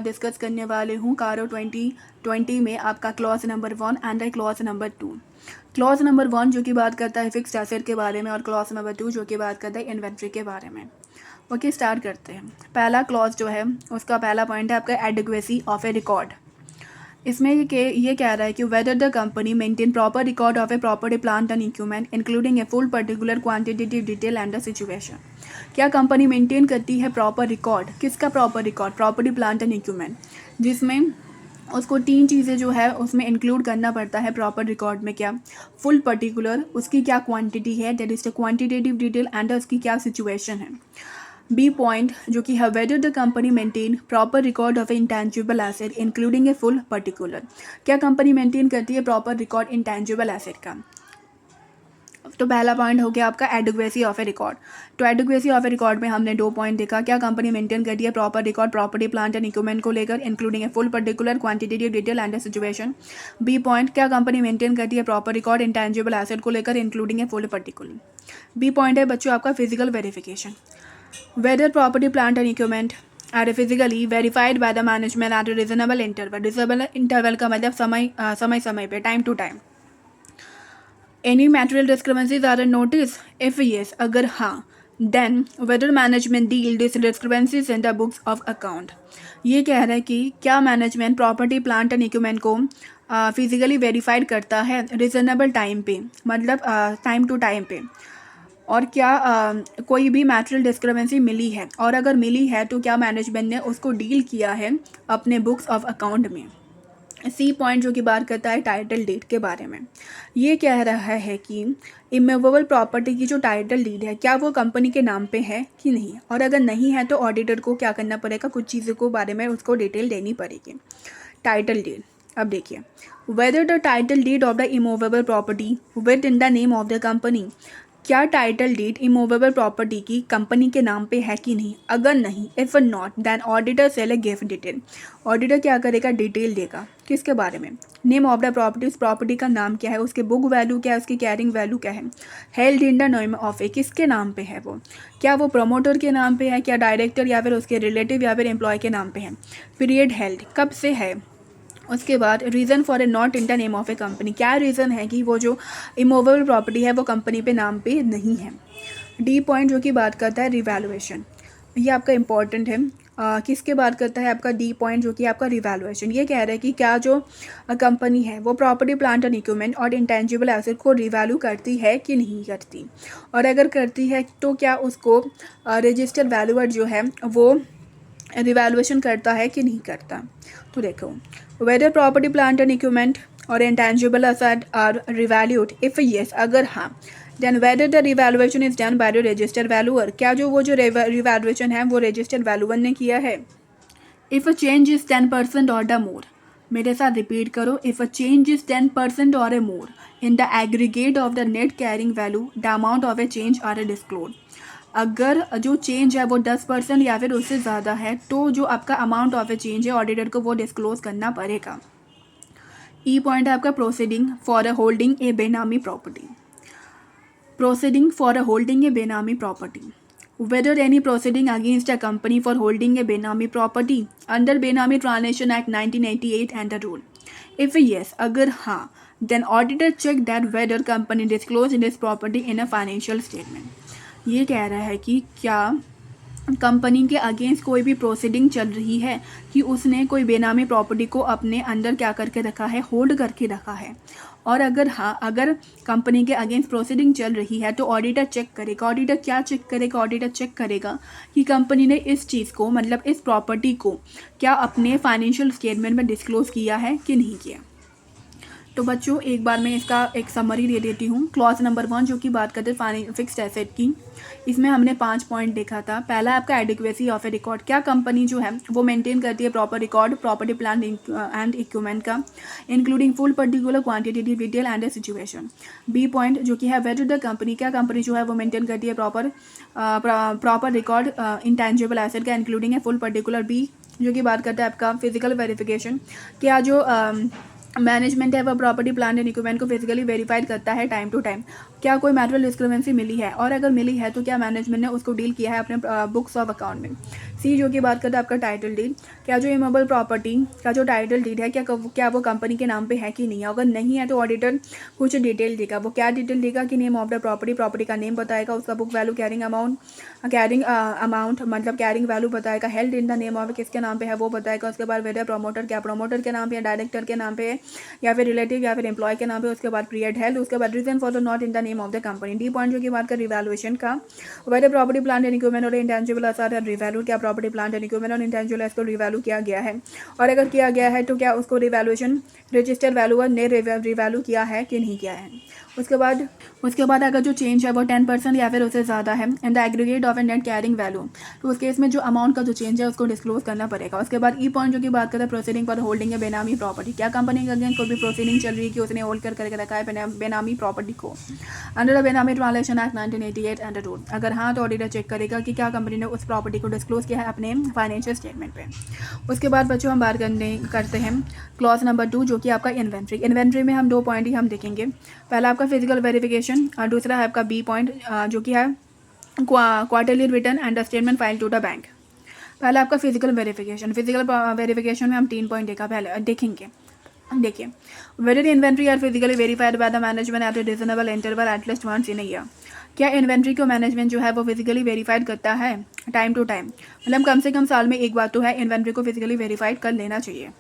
Discuss करने वाले हूँ कारो 2020 में आपका clause number 1 and clause number 2। Clause number 1 जो कि बात करता है फिक्स्ड एसेट के बारे में और क्लॉज नंबर 2 जो कि बात करता है इन्वेंट्री के बारे में। ओके, स्टार्ट करते हैं। पहला क्लॉज जो है उसका पहला पॉइंट है आपका एडिक्वेसी ऑफ ए रिकॉर्ड। इसमें ये कह रहा है कि weather the company maintain proper record of a property plant and equipment including a full particular quantitative detail and the situation. क्या कंपनी मेंटेन करती है प्रॉपर रिकॉर्ड? किसका proper record? Property plant and equipment, जिसमें उसको 3 चीज़ें जो है उसमें इंक्लूड करना पड़ता है प्रॉपर रिकॉर्ड में। क्या? फुल पर्टिकुलर, उसकी क्या क्वांटिटी है, that is the quantitative detail, and उसकी क्या सिचुएशन है। बी पॉइंट जो कि है whether the company maintain proper record of A intangible asset including a full particular. क्या कंपनी मेंटेन करती है प्रॉपर रिकॉर्ड इंटेंजिबल एसेट का? तो पहला पॉइंट हो गया आपका एडिक्वेसी ऑफ ए रिकॉर्ड। तो एडिक्वेसी ऑफ ए रिकॉर्ड में हमने 2 पॉइंट देखा। क्या कंपनी मेंटेन करती है proper record property plant and equipment को लेकर including a full particular quantitative detail and situation. B point, क्या कंपनी मेंटेन करती है प्रॉपर रिकॉर्ड इंटेंजिबल एसेट को लेकर including a full particular. B point है बच्चों आपका physical verification. Whether property, plant and equipment are physically verified by the management at a reasonable interval. Reasonable interval का मतलब समय पे, time to time. Any material discrepancies are noticed? If yes, अगर हाँ, then whether management deal these discrepancies in the books of account. ये कह रहा है कि क्या management property plant and equipment को फिजिकली वेरीफाइड करता है रिजनेबल टाइम पे, मतलब टाइम टू टाइम पे, और क्या कोई भी मैटेरियल डिस्क्रिपेंसी मिली है, और अगर मिली है तो क्या मैनेजमेंट ने उसको डील किया है अपने बुक्स ऑफ अकाउंट में। सी पॉइंट जो कि बात करता है टाइटल डीड के बारे में। ये कह रहा है कि इमूवेबल प्रॉपर्टी की जो टाइटल डीड है क्या वो कंपनी के नाम पे है कि नहीं, और अगर नहीं है तो ऑडिटर को क्या करना पड़ेगा, कुछ चीज़ों को बारे में उसको डिटेल देनी पड़ेगी। टाइटल डीड, अब देखिए, whether the title deed of the immovable property within the name of the company. क्या टाइटल डीड इमूवेबल प्रॉपर्टी की कंपनी के नाम पे है कि नहीं। अगर नहीं, if not, then auditor shall give detail. Auditor क्या करेगा, डिटेल देगा। किसके बारे में? नेम ऑफ द प्रॉपर्टी, उस प्रॉपर्टी का नाम क्या है, उसके बुक वैल्यू क्या है, उसकी कैरिंग वैल्यू क्या है। Held in the name of a, किसके नाम पे है वो? क्या वो प्रमोटर के नाम पे है, क्या डायरेक्टर या फिर उसके रिलेटिव या फिर एम्प्लॉय के नाम पे है। पीरियड हेल्ड, कब से है। उसके बाद reason for a not in the name of A company, क्या रीज़न है कि वो जो इमूवेबल प्रॉपर्टी है वो कंपनी पे नाम पे नहीं है। डी पॉइंट जो कि बात करता है रिवैल्यूएशन, ये आपका इंपॉर्टेंट है। किसके बात करता है आपका डी पॉइंट जो कि आपका रिवैल्यूएशन। ये कह रहा है कि क्या जो कंपनी है वो प्रॉपर्टी प्लांट एंड इक्विपमेंट और इंटेंजिबल एसेट को रिवैल्यू करती है कि नहीं करती, और अगर करती है तो क्या उसको रजिस्टर्ड वैल्यूअर जो है वो रिवैल्यूएशन करता है कि नहीं करता। तो देखो, whether property plant and equipment और intangible asset are revalued, if yes, अगर हाँ, then whether the revaluation is done by the registered valuer, क्या जो वो जो रिवैल्यूएशन है वो रजिस्टर्ड वैल्यूअर ने किया है। इफ़ अ चेंज इज 10% और द मोर, मेरे साथ रिपीट करो, इफ़ अ चेंज इज 10% और a more in the aggregate of the net carrying value, the amount of a change are a disclose. अगर जो चेंज है वो 10% या फिर उससे ज़्यादा है तो जो आपका अमाउंट ऑफ ए चेंज है ऑडिटर को वो डिस्क्लोज करना पड़ेगा। ई पॉइंट है आपका proceeding for a holding a benami property. Proceeding for a holding a benami property, whether any proceeding against a company for holding a Benami property under Benami Transaction Act 1988 and the rule. If yes, अगर हाँ, then auditor check that whether company disclosed this property in a financial statement. ये कह रहा है कि क्या company के against कोई भी प्रोसीडिंग चल रही है कि उसने कोई बेनामी प्रॉपर्टी को अपने अंदर क्या करके रखा है, होल्ड करके रखा है, और अगर हाँ, अगर कंपनी के अगेंस्ट प्रोसीडिंग चल रही है तो ऑडिटर चेक करेगा। ऑडिटर क्या चेक करेगा? ऑडिटर चेक करेगा कि कंपनी ने इस चीज़ को, मतलब इस प्रॉपर्टी को, क्या अपने फाइनेंशियल स्टेटमेंट में डिस्क्लोज किया है कि नहीं किया। तो बच्चों एक बार मैं इसका एक समरी दे देती हूँ। क्लॉज नंबर 1 जो कि बात करते हैं फिक्स्ड एसेट की, इसमें हमने 5 पॉइंट देखा था। पहला आपका एडिक्वेसी ऑफ ए रिकॉर्ड, क्या कंपनी जो है वो मेंटेन करती है proper record property plant and equipment का including full particular quantitative detail and situation. B point जो कि है वेदर द कंपनी, क्या कंपनी जो है वो मेंटेन करती है प्रॉपर रिकॉर्ड इंटेंजिबल एसेट का इंक्लूडिंग है फुल पर्टिकुलर। बी जो कि बात करता है आपका फिजिकल वेरिफिकेशन, क्या जो मैनेजमेंट है वह प्रॉपर्टी प्लांट एंड इक्विपमेंट को फिजिकली वेरीफाइड करता है टाइम टू टाइम। क्या कोई मैटेरियल डिस्क्रिपेंसी मिली है, और अगर मिली है तो क्या मैनेजमेंट ने उसको डील किया है अपने बुक्स ऑफ अकाउंट में। सी जो कि बात करता है आपका टाइटल डीड। क्या जो इमूवेबल प्रॉपर्टी का जो टाइटल डीड है क्या वो कंपनी के नाम पे है कि नहीं है। अगर नहीं है तो ऑडिटर कुछ डिटेल देगा। वो क्या डिटेल देगा कि name of the property, property का नेम बताएगा, उसका बुक वैल्यू, कैरिंग अमाउंट मतलब कैरिंग वैल्यू बताएगा, held in the name of किसके नाम पे है वो बताएगा। उसके बाद वेदर प्रमोटर, क्या प्रमोटर के नाम पे है, डायरेक्टर के नाम पे है, या फिर रिलेटिव या फिर एम्प्लॉय के नाम पे। उसके बाद पीरियड हेल्ड, उसके बाद reason for the not in the name of the company. D point जो की बात कर रिवैल्यूएशन का, whether property plant and equipment और इंटेंजिबल असेट है रिवैल्यू, क्या प्रॉपर्टी प्लांट एंड इक्विपमेंट और इंटेंजिबल एसेट को रिवैल्यू किया गया है, और अगर किया गया है तो क्या उसको रिवैल्यूएशन रजिस्टर वैल्यूअर ने रिवैल्यू किया है कि नहीं किया है। उसके बाद अगर जो चेंज है वो 10% या फिर उससे ज़्यादा है इन the aggregate of A net carrying value, तो उस केस में जो अमाउंट का जो चेंज है उसको डिस्क्लोज करना पड़ेगा। उसके बाद ई पॉइंट जो की बात करते हैं प्रोसीडिंग पर होल्डिंग है बेनामी प्रॉपर्टी, क्या कंपनी के अगेंस्ट कोई भी प्रोसीडिंग चल रही है कि उसने होल्ड करके रखा है बेनामी प्रॉपर्टी को अंडर द बेनामी ट्रांसलेशन एक्ट 1988 अंडर रूल। अगर हाँ तो ऑडिटर चेक करेगा कि क्या कंपनी ने उस प्रॉपर्टी को डिस्क्लोज किया है अपने फाइनेंशियल स्टेटमेंट पे। उसके बाद बच्चों हम बात करते हैं क्लॉज नंबर 2 जो कि आपका इन्वेंट्री। इन्वेंट्री में हम 2 पॉइंट ही हम देखेंगे। पहला आपका फिजिकल वेरिफिकेशन और दूसरा है आपका बी पॉइंट जो कि है quarterly return and statement file to the bank. पहला आपका फिजिकल वेरिफिकेशन। फिजिकल वेरिफिकेशन में हम 3 पॉइंट देखेंगे। देखिए, whether inventory are physically verified by the management at a reasonable interval at least once in year. क्या इन्वेंट्री को मैनेजमेंट जो है वो फिजिकली वेरीफाइड करता है टाइम टू टाइम, मतलब कम से कम साल में एक बार तो है इन्वेंट्री को फिजिकली वेरीफाइड कर लेना चाहिए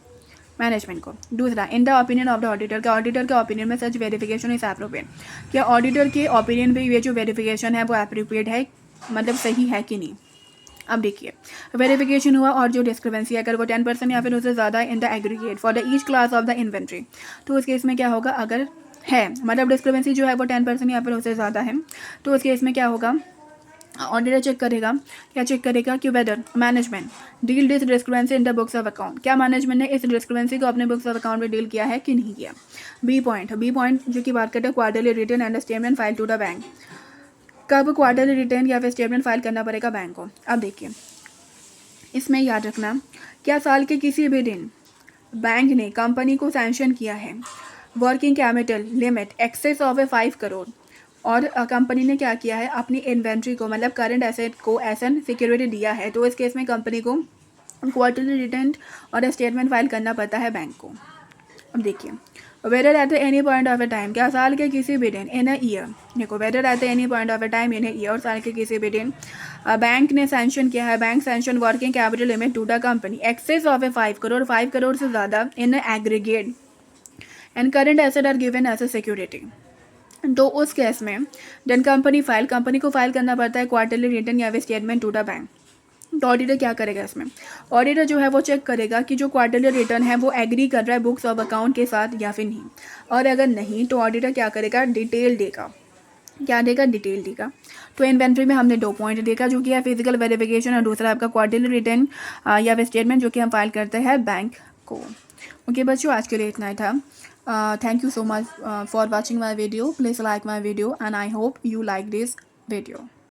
मैनेजमेंट को। दूसरा, in the opinion of the auditor, का ऑडिटर के ओपिनियन में सच वेरिफिकेशन इज एप्रोप्रिएट, क्या ऑडिटर के ओपिनियन में ये जो वेरिफिकेशन है वो एप्रोप्रिएट है, मतलब सही है कि नहीं। अब देखिए, वेरिफिकेशन हुआ और जो डिस्क्रिपेंसी अगर वो 10% या फिर उससे ज़्यादा इन the aggregate for the each class of the inventory, तो उस केस में क्या होगा, अगर है मतलब डिस्क्रिपेंसी जो है वो 10% या फिर उससे ज़्यादा है, तो उस केस में क्या होगा, ऑडिटर चेक करेगा कि whether management deal this discrepancy in the books of account, क्या मैनेजमेंट ने इस डिस्क्रिपेंसी को अपने बुक्स ऑफ अकाउंट में डील किया है कि नहीं किया। बी पॉइंट जो कि बात करते हैं quarterly return and statement file to the bank, कब क्वार्टरली रिटर्न या फिर स्टेटमेंट फाइल करना पड़ेगा बैंक को। अब देखिए, इसमें याद रखना, क्या साल के किसी भी दिन बैंक ने कंपनी को सैंक्शन किया है working capital limit excess of 5 crore, और कंपनी ने क्या किया है अपनी इन्वेंट्री को मतलब करंट एसेट को एज एन सिक्योरिटी दिया है, तो इस केस में कंपनी को क्वार्टरली रिटर्न और स्टेटमेंट फाइल करना पड़ता है बैंक को। अब देखिए, whether at any point of a time, क्या साल के किसी भी दिन इन अ ईयर, देखो whether at any point of a time in a year, और साल के किसी भी दिन बैंक ने सैंक्शन किया है, bank sanction working capital limit to the company excess of 5 crore, 5 crore से ज़्यादा in aggregate and current asset are given as a security, तो उस केस में देन कंपनी को फाइल करना पड़ता है क्वार्टरली रिटर्न या फिर स्टेटमेंट टू द बैंक। तो ऑडिटर क्या करेगा इसमें, ऑडिटर जो है वो चेक करेगा कि जो क्वार्टरली रिटर्न है वो एग्री कर रहा है बुक्स ऑफ अकाउंट के साथ या फिर नहीं, और अगर नहीं तो ऑडिटर क्या करेगा, डिटेल देगा। तो इन्वेंट्री में हमने 2 पॉइंट देखा जो कि है फिजिकल वेरिफिकेशन और दूसरा आपका क्वार्टरली रिटर्न या फिर स्टेटमेंट जो कि हम फाइल करते हैं बैंक को। ओके बच्चों, आज के लिए इतना ही था। Thank you so much for watching my video. Please like my video and I hope you like this video.